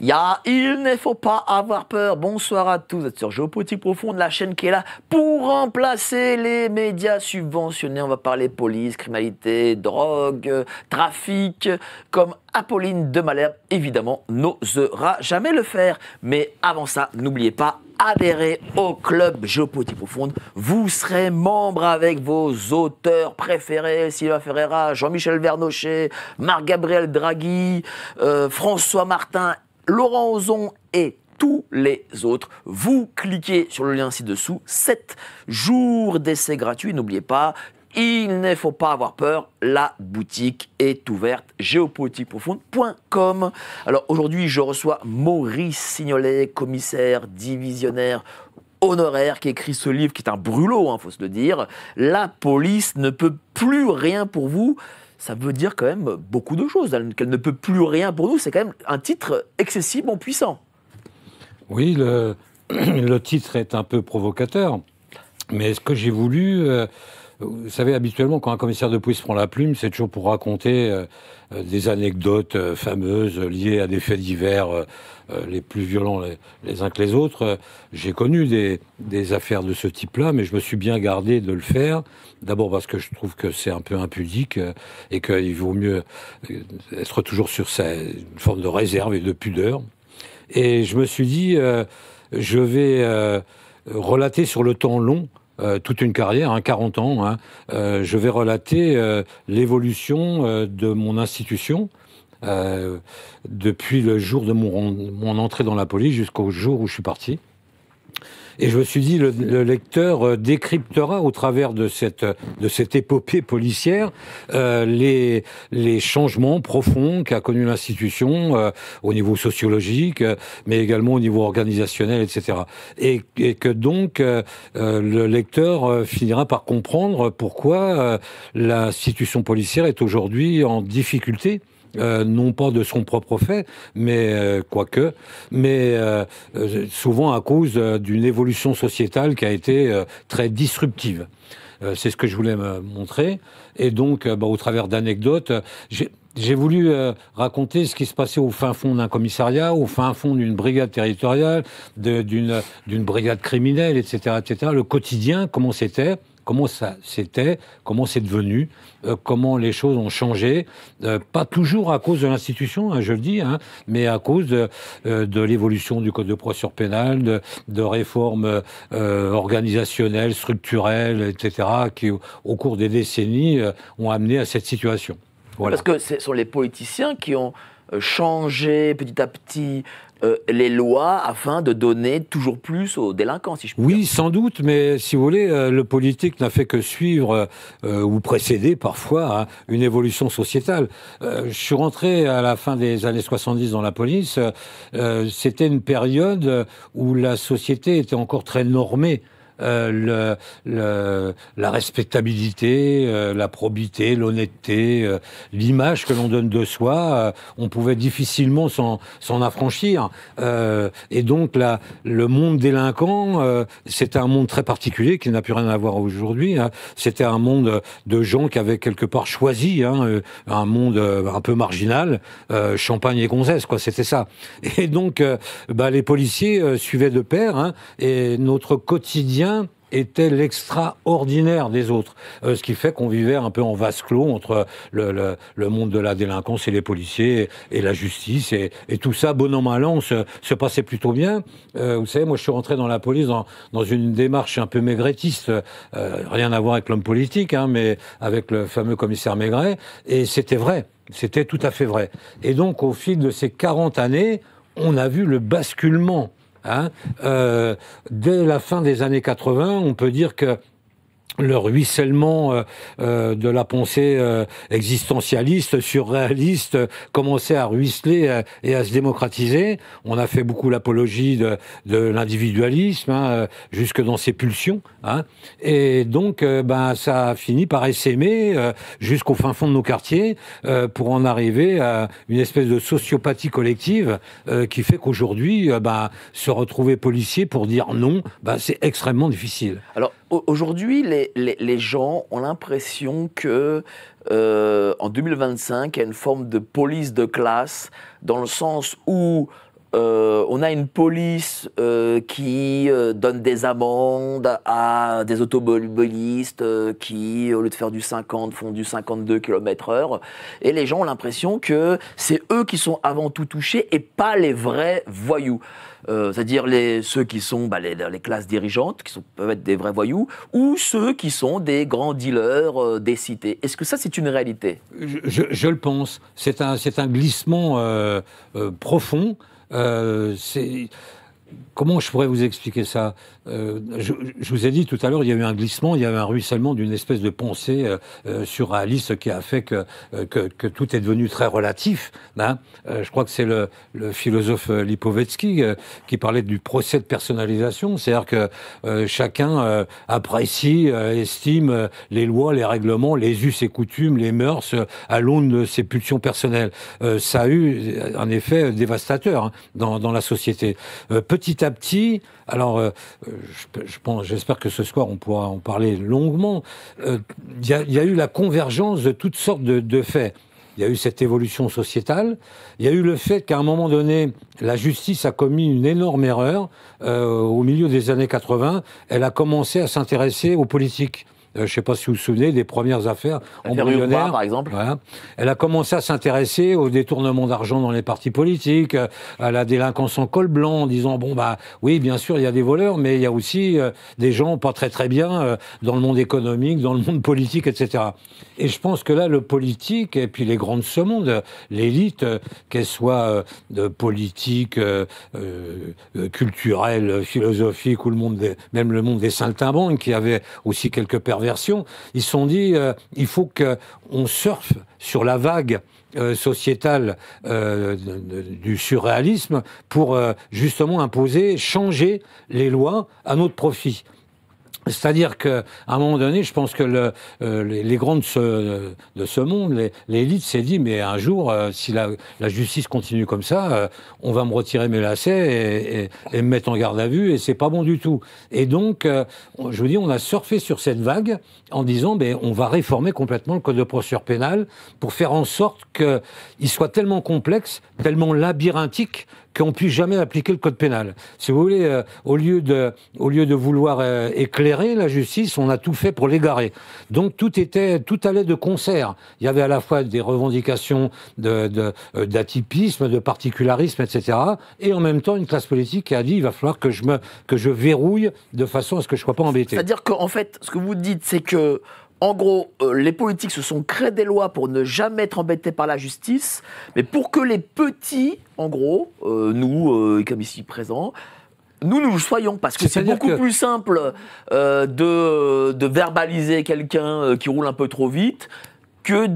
Il ne faut pas avoir peur. Bonsoir à tous, vous êtes sur Géopolitique Profonde, la chaîne qui est là pour remplacer les médias subventionnés. On va parler police, criminalité, drogue, trafic, comme Apolline de Malherbe, évidemment, n'osera jamais le faire. Mais avant ça, n'oubliez pas, adhérez au club Géopolitique Profonde. Vous serez membre avec vos auteurs préférés, Sylvain Ferreira, Jean-Michel Vernochet, Marc-Gabriel Draghi, François Martin, Laurent Ozon et tous les autres. Vous cliquez sur le lien ci-dessous. 7 jours d'essai gratuit. N'oubliez pas, il ne faut pas avoir peur. La boutique est ouverte. géopolitiqueprofonde.com. Alors aujourd'hui, je reçois Maurice Signolet, commissaire divisionnaire honoraire, qui écrit ce livre qui est un brûlot, faut se le dire. La police ne peut plus rien pour vous. Ça veut dire quand même beaucoup de choses. Qu'elle ne peut plus rien pour nous, c'est quand même un titre excessivement puissant. Oui, le titre est un peu provocateur. Mais ce que j'ai voulu... vous savez, habituellement, quand un commissaire de police prend la plume, c'est toujours pour raconter des anecdotes fameuses liées à des faits divers les plus violents les uns que les autres. J'ai connu des affaires de ce type-là, mais je me suis bien gardé de le faire. D'abord parce que je trouve que c'est un peu impudique et qu'il vaut mieux être toujours sur une forme de réserve et de pudeur. Et je me suis dit, je vais relater sur le temps long toute une carrière, 40 ans, je vais relater l'évolution de mon institution depuis le jour de mon entrée dans la police jusqu'au jour où je suis parti. Et je me suis dit, le lecteur décryptera au travers de cette épopée policière les changements profonds qu'a connu l'institution au niveau sociologique, mais également au niveau organisationnel, etc. Et que donc le lecteur finira par comprendre pourquoi l'institution policière est aujourd'hui en difficulté. Non pas de son propre fait, mais quoique, mais souvent à cause d'une évolution sociétale qui a été très disruptive. C'est ce que je voulais me montrer. Et donc, au travers d'anecdotes, j'ai voulu raconter ce qui se passait au fin fond d'un commissariat, au fin fond d'une brigade territoriale, d'une brigade criminelle, etc., etc. Le quotidien, comment c'était. Comment c'est devenu, comment les choses ont changé, pas toujours à cause de l'institution, je le dis, mais à cause de l'évolution du code de procédure pénale, de réformes organisationnelles, structurelles, etc., qui, au cours des décennies, ont amené à cette situation. Voilà. Parce que ce sont les politiciens qui ont changé petit à petit les lois afin de donner toujours plus aux délinquants, si je puis dire. Oui, sans doute, mais si vous voulez, le politique n'a fait que suivre ou précéder parfois une évolution sociétale. Je suis rentré à la fin des années 70 dans la police. C'était une période où la société était encore très normée. La respectabilité, la probité, l'honnêteté, l'image que l'on donne de soi, on pouvait difficilement s'en affranchir. Et donc le monde délinquant, c'était un monde très particulier qui n'a plus rien à voir aujourd'hui. C'était un monde de gens qui avaient quelque part choisi un monde un peu marginal, champagne et gonzesse, quoi. C'était ça. Et donc, les policiers suivaient de pair, et notre quotidien était l'extraordinaire des autres. Ce qui fait qu'on vivait un peu en vase clos entre le monde de la délinquance et les policiers et la justice. Et tout ça, bon an, mal an, se passait plutôt bien. Vous savez, moi, je suis rentré dans la police dans une démarche un peu maigretiste. Rien à voir avec l'homme politique, mais avec le fameux commissaire Maigret. Et c'était vrai. C'était tout à fait vrai. Et donc, au fil de ces 40 années, on a vu le basculement. Dès la fin des années 80, on peut dire que le ruissellement de la pensée existentialiste, surréaliste, commençait à ruisseler et à se démocratiser. On a fait beaucoup l'apologie de l'individualisme, jusque dans ses pulsions. Et donc, ça a fini par essaimer jusqu'au fin fond de nos quartiers pour en arriver à une espèce de sociopathie collective qui fait qu'aujourd'hui, se retrouver policier pour dire non, c'est extrêmement difficile. Alors, aujourd'hui, les gens ont l'impression que en 2025, il y a une forme de police de classe, dans le sens où On a une police qui donne des amendes à des automobilistes qui, au lieu de faire du 50, font du 52 km/h. Et les gens ont l'impression que c'est eux qui sont avant tout touchés et pas les vrais voyous. C'est-à-dire ceux qui sont les classes dirigeantes, peuvent être des vrais voyous, ou ceux qui sont des grands dealers des cités. Est-ce que ça, c'est une réalité ? Je le pense. C'est un glissement profond. Comment je pourrais vous expliquer ça ? Je vous ai dit tout à l'heure, il y a eu un glissement, il y a eu un ruissellement d'une espèce de pensée surréaliste qui a fait que tout est devenu très relatif. Hein. Je crois que c'est le philosophe Lipovetsky qui parlait du procès de personnalisation, c'est-à-dire que chacun apprécie, estime les lois, les règlements, les us et coutumes, les mœurs à l'aune de ses pulsions personnelles. Ça a eu un effet dévastateur hein, dans la société. Petit à petit, alors j'espère que ce soir on pourra en parler longuement, il y a eu la convergence de toutes sortes de faits. Il y a eu cette évolution sociétale, il y a eu le fait qu'à un moment donné, la justice a commis une énorme erreur. Au milieu des années 80, elle a commencé à s'intéresser aux politiques. Je ne sais pas si vous vous souvenez des premières affaires embryonnaires, par exemple. Voilà. Elle a commencé à s'intéresser au détournement d'argent dans les partis politiques, à la délinquance en col blanc, en disant bon bah oui bien sûr il y a des voleurs, mais il y a aussi des gens pas très très bien dans le monde économique, dans le monde politique, etc. Et je pense que là le politique et puis les grands de ce monde, l'élite, qu'elle soit de politique, culturelle, philosophique ou même le monde des saltimbanques qui avait aussi quelques perversions, ils se sont dit il faut qu'on surfe sur la vague sociétale du surréalisme pour justement imposer, changer les lois à notre profit. C'est-à-dire qu'à un moment donné, je pense que les grands de ce monde, l'élite s'est dit, mais un jour, si la justice continue comme ça, on va me retirer mes lacets et me mettre en garde à vue, et c'est pas bon du tout. Et donc, je vous dis, on a surfé sur cette vague en disant, on va réformer complètement le code de procédure pénale pour faire en sorte qu'il soit tellement complexe, tellement labyrinthique, qu'on ne puisse jamais appliquer le code pénal. Si vous voulez, au lieu de vouloir éclairer la justice, on a tout fait pour l'égarer. Donc tout allait de concert. Il y avait à la fois des revendications d'atypisme, de particularisme, etc. Et en même temps, une classe politique qui a dit il va falloir que je verrouille de façon à ce que je ne sois pas embêté. C'est-à-dire qu'en fait, ce que vous dites, c'est que en gros, les politiques se sont créés des lois pour ne jamais être embêtés par la justice, mais pour que les petits, en gros, nous, comme ici présents, nous le soyons, parce que c'est beaucoup plus simple de verbaliser quelqu'un qui roule un peu trop vite que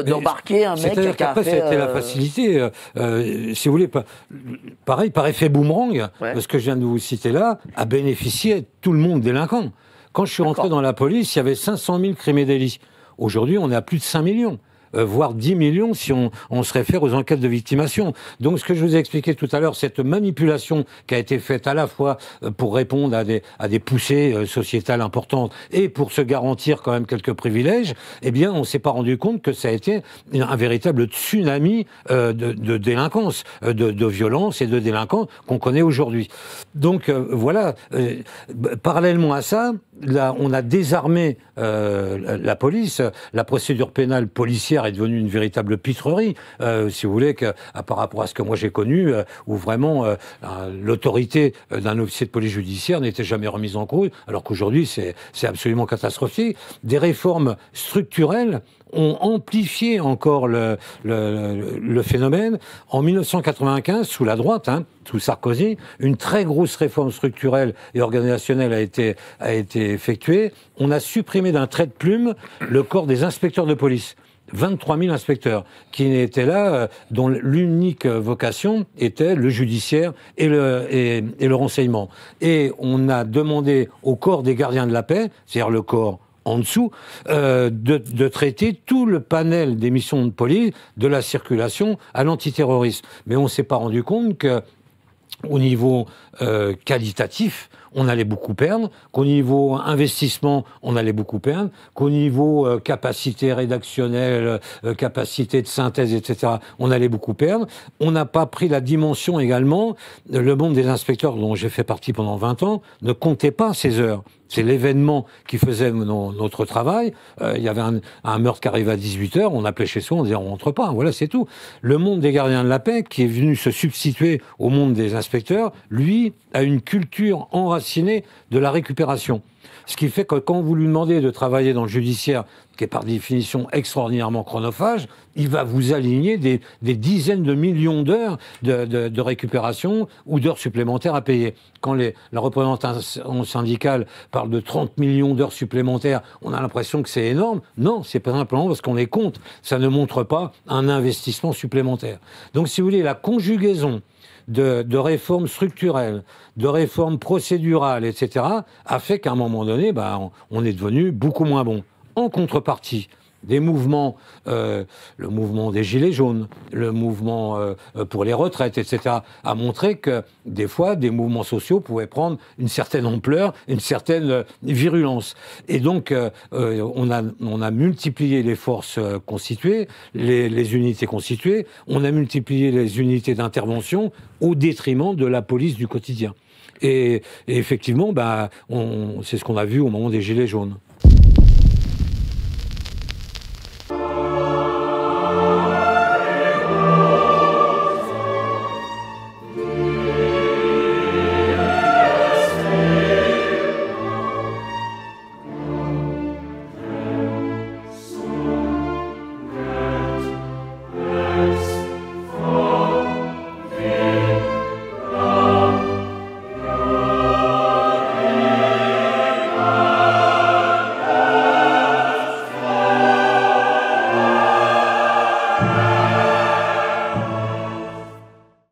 d'embarquer un mec qui a fait... c'était la facilité. Si vous voulez, pareil, par effet boomerang, ce que je viens de vous citer là, a bénéficié tout le monde délinquant. Quand je suis rentré dans la police, il y avait 500 000 crimes et délits. Aujourd'hui, on est à plus de 5 millions. Voire 10 millions si on se réfère aux enquêtes de victimation. Donc ce que je vous ai expliqué tout à l'heure, cette manipulation qui a été faite à la fois pour répondre à des poussées sociétales importantes et pour se garantir quand même quelques privilèges, eh bien on s'est pas rendu compte que ça a été un véritable tsunami de délinquance, de violence et de délinquants qu'on connaît aujourd'hui. Donc voilà, parallèlement à ça, là, on a désarmé la police, la procédure pénale policière est devenue une véritable pitrerie, si vous voulez, par rapport à ce que moi j'ai connu, où vraiment l'autorité d'un officier de police judiciaire n'était jamais remise en cause, alors qu'aujourd'hui c'est absolument catastrophique. Des réformes structurelles ont amplifié encore le phénomène. En 1995, sous la droite, sous Sarkozy, une très grosse réforme structurelle et organisationnelle a été effectuée. On a supprimé d'un trait de plume le corps des inspecteurs de police. 23 000 inspecteurs qui étaient là, dont l'unique vocation était le judiciaire et le renseignement. Et on a demandé au corps des gardiens de la paix, c'est-à-dire le corps en dessous, de traiter tout le panel des missions de police, de la circulation à l'antiterrorisme. Mais on ne s'est pas rendu compte que au niveau qualitatif, on allait beaucoup perdre, qu'au niveau investissement, on allait beaucoup perdre, qu'au niveau capacité rédactionnelle, capacité de synthèse, etc., on allait beaucoup perdre. On n'a pas pris la dimension également, le monde des inspecteurs, dont j'ai fait partie pendant 20 ans, ne comptait pas ces heures. C'est l'événement qui faisait notre travail. Il y avait un meurtre qui arrivait à 18h, on appelait chez soi, on disait on rentre pas, voilà, c'est tout. Le monde des gardiens de la paix, qui est venu se substituer au monde des inspecteurs, lui, a une culture enracinée de la récupération. Ce qui fait que quand vous lui demandez de travailler dans le judiciaire, qui est par définition extraordinairement chronophage, il va vous aligner des dizaines de millions d'heures de récupération ou d'heures supplémentaires à payer. Quand la représentation syndicale parle de 30 millions d'heures supplémentaires, on a l'impression que c'est énorme. Non, c'est pas simplement parce qu'on les compte. Ça ne montre pas un investissement supplémentaire. Donc, si vous voulez, la conjugaison de réformes structurelles, de réformes procédurales, etc., a fait qu'à un moment donné, on est devenu beaucoup moins bon. En contrepartie, des mouvements, le mouvement des Gilets jaunes, le mouvement pour les retraites, etc., a montré que des fois, des mouvements sociaux pouvaient prendre une certaine ampleur, une certaine virulence. Et donc, on a multiplié les forces constituées, les unités constituées, on a multiplié les unités d'intervention au détriment de la police du quotidien. Et effectivement, c'est ce qu'on a vu au moment des Gilets jaunes.